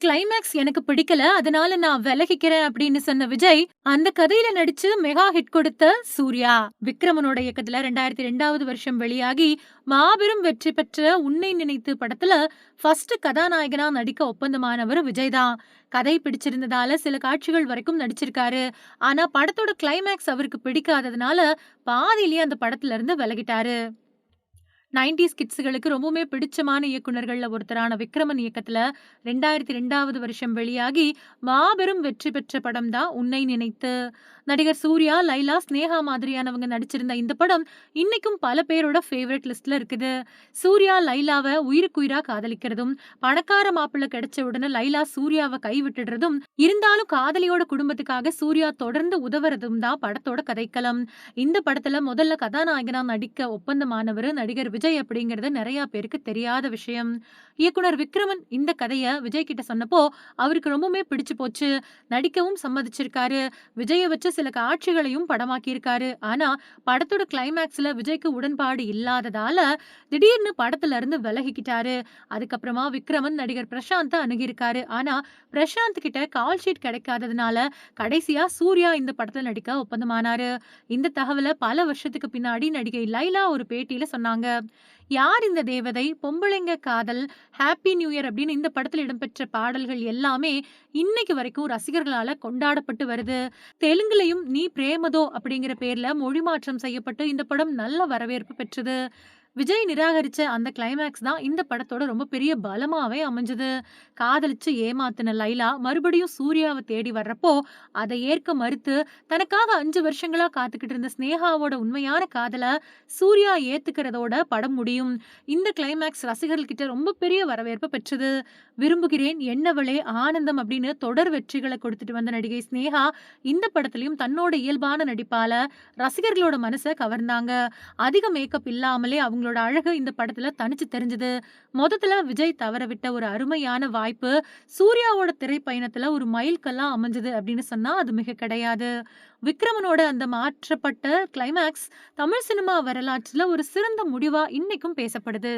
Climax எனக்கு பிடிக்கல. அதனால நான் விலகிக்கிறேன் அப்படின்னு சொன்ன விஜய், அந்த கதையில நடிச்சு மெகா ஹிட் கொடுத்த சூர்யா. விக்ரமனோட இயக்கத்துல 2002வது வருஷம் வெளியாகி மாபெரும் வெற்றி பெற்ற உன்னை நினைத்து படத்துல ஃபர்ஸ்ட் கதாநாயகனா நடிக்க ஒப்பந்தமானவர் விஜய் தான். கதை பிடிச்சிருந்ததால சில காட்சிகள் வரைக்கும் நடிச்சிருக்காரு. ஆனா படத்தோட கிளைமாக்ஸ் அவருக்கு பிடிக்காததுனால பாதியிலேயே அந்த படத்துல இருந்து விலகிட்டாரு. 90ஸ் கிட்ஸுகளுக்கு ரொம்பவுமே பிடிச்சமான இயக்குனர்கள்ல ஒருத்தரான விக்ரமன் இயக்கத்துல 2002வது வருஷம் வெளியாகி மாபெரும் வெற்றி பெற்ற படம் தான் உன்னை நினைத்து. நடிகர் சூர்யா, லைலா, ஸ்னேகா மாதிரியானவங்க நடிச்சிருந்த இந்த படம் இன்னைக்கும் பல பேரோட ஃபேவரட் லிஸ்ட்ல இருக்குது. சூர்யா லைலாவை உயிருக்குயிரா காதலிக்கிறதும், பணக்கார மாப்பிள்ளை கிடைச்ச உடனே லைலா சூர்யாவை கைவிட்டுடுறதும், இருந்தாலும் காதலியோட குடும்பத்துக்காக சூர்யா தொடர்ந்து உதவுறதும் தான் படத்தோட கதைக்களம். இந்த படத்துல முதல்ல கதாநாயகனா நடிக்க ஒப்பந்தமானவர் நடிகர் விஜய் அப்படிங்கிறது நிறைய பேருக்கு தெரியாத விஷயம். இயக்குனர் விக்ரமன் இந்த கதைய விஜய் கிட்ட சொன்னப்போ அவருக்கு ரொம்பவுமே பிடிச்சு போச்சு. நடிக்கவும் சம்மதிச்சிருக்காரு. விஜய வச்சு சில காட்சிகளையும் படமாக்கியிருக்காரு. ஆனா படத்தோட கிளைமாக்ஸ்ல விஜய்க்கு உடன்பாடு இல்லாததால திடீர்னு படத்துல இருந்து விலகிக்கிட்டாரு. அதுக்கப்புறமா விக்ரமன் நடிகர் பிரசாந்த அணுகியிருக்காரு. ஆனா பிரசாந்த் கிட்ட கால் ஷீட் கிடைக்காததுனால கடைசியா சூர்யா இந்த படத்துல நடிக்க ஒப்பந்தமானாரு. இந்த தகவல பல வருஷத்துக்கு பின்னாடி நடிகை லைலா ஒரு பேட்டியில சொன்னாங்க. யார் இந்த தேவதை, பொம்பளைங்க காதல், ஹாப்பி நியூ இயர் அப்படின்னு இந்த படத்துல இடம்பெற்ற பாடல்கள் எல்லாமே இன்னைக்கு வரைக்கும் ரசிகர்களால கொண்டாடப்பட்டு வருது. தெலுங்குலயும் நீ பிரேமதோ அப்படிங்கிற பேர்ல மொழி மாற்றம் செய்யப்பட்டு இந்த படம் நல்ல வரவேற்பு பெற்றது. விஜய் நிராகரிச்ச அந்த கிளைமாக்ஸ் தான் இந்த படத்தோட ரொம்ப பெரிய பலமாவே அமைஞ்சது. காதலிச்சு ஏமாத்துன லைலா மறுபடியும் சூர்யாவை தேடி வர்றப்போ அதை ஏற்க மறுத்து தனக்காக 5 வருஷங்களா காத்துக்கிட்டு இருந்த ஸ்னேகாவோட உண்மையான காதல சூர்யா ஏத்துக்கிறதோட படம் முடியும். இந்த கிளைமாக்ஸ் ரசிகர்கள் கிட்ட ரொம்ப பெரிய வரவேற்பு பெற்றது. விரும்புகிறேன், என்னவளே, ஆனந்தம் அப்படின்னு தொடர் வெற்றிகளை கொடுத்துட்டு வந்த நடிகை ஸ்னேகா இந்த படத்திலையும் தன்னோட இயல்பான நடிப்பால ரசிகர்களோட மனசை கவர்ந்தாங்க. அதிக மேக்கப் இல்லாமலே அவங்களோட அழகு இந்த படத்துல தனிச்சு தெரிஞ்சது. மொத்தத்துல விஜய் தவறவிட்ட ஒரு அருமையான வாய்ப்பு சூர்யாவோட திரைப்பயணத்துல ஒரு மைல்கல்லா அமைஞ்சது அப்படின்னு சொன்னா அது மிக கிடையாது. விக்ரமனோட அந்த மாற்றப்பட்ட கிளைமாக்ஸ் தமிழ் சினிமா வரலாற்றுல ஒரு சிறந்த முடிவா இன்னைக்கும் பேசப்படுது.